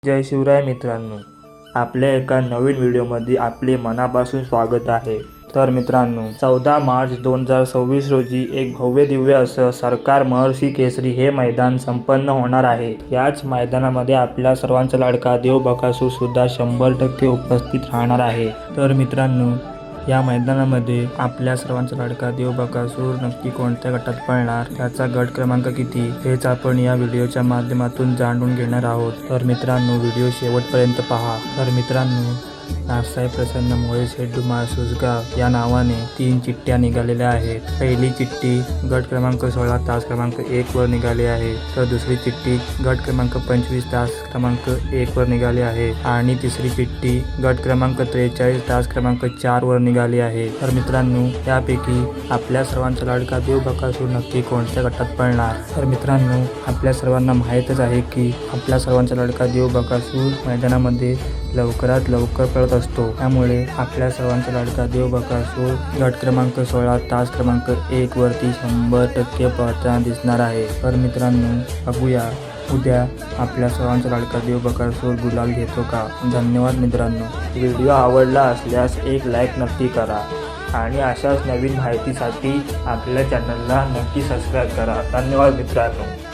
जय शिवराय मित्रांनो, आपल्या एका नवीन व्हिडिओमध्ये आपले मनापासून स्वागत आहे। तर मित्रांनो, 14 मार्च 2026 रोजी एक भव्य दिव्य असं सरकार महर्षी केसरी हे मैदान संपन्न होणार आहे। याच मैदानामध्ये आपल्या सर्वांचा लाडका देव बकासूर सुद्धा 100% उपस्थित राहणार आहे। तर मित्रांनो, या मैदानामध्ये आपल्या सर्वांचा लाडका देव बकासूर नक्की कोणत्या गटात पळणार, त्याचा गट क्रमांक किती हेच आपण या व्हिडिओच्या माध्यमातून जाणून घेणार आहोत। तर मित्रांनो, व्हिडिओ शेवटपर्यंत पहा। तर मित्रांनो, नाथसाहेब प्रसन्न मोळे शेड्डू माळसुसगाव या नावाने 3 चिठ्ठ्या निघालेल्या आहेत। पहिली चिठ्ठी गट क्रमांक 16 तास क्रमांक 1 वर निघाली आहे, तर दुसरी चिठ्ठी गट क्रमांक 25 तास क्रमांक 1 वर निघाली आहे आणि तिसरी चिठ्ठी गट क्रमांक 43 तास क्रमांक 4 वर निघाली आहे। तर मित्रांनो, यापैकी आपल्या सर्वांचा लाडका देव बकासूर नक्की कोणत्या गटात पळणार? तर मित्रांनो, आपल्या सर्वांना माहीतच आहे की आपल्या सर्वांचा लाडका देव बकासूर मैदानामध्ये लवकरात लवकर पळत असतो। त्यामुळे आपल्या सर्वांचा लाडका देव बकासूर गट क्रमांक 16 तास क्रमांक 1 वरती 100% पळताना दिसणार आहे। तर मित्रांनो, बघूया उद्या आपल्या सर्वांचा लाडका देव बकासूर गुलाल घेतो का। धन्यवाद मित्रांनो। व्हिडिओ आवडला असल्यास एक लाईक नक्की करा आणि अशाच नवीन माहितीसाठी आपल्या चॅनलला नक्की सबस्क्राईब करा। धन्यवाद मित्रांनो।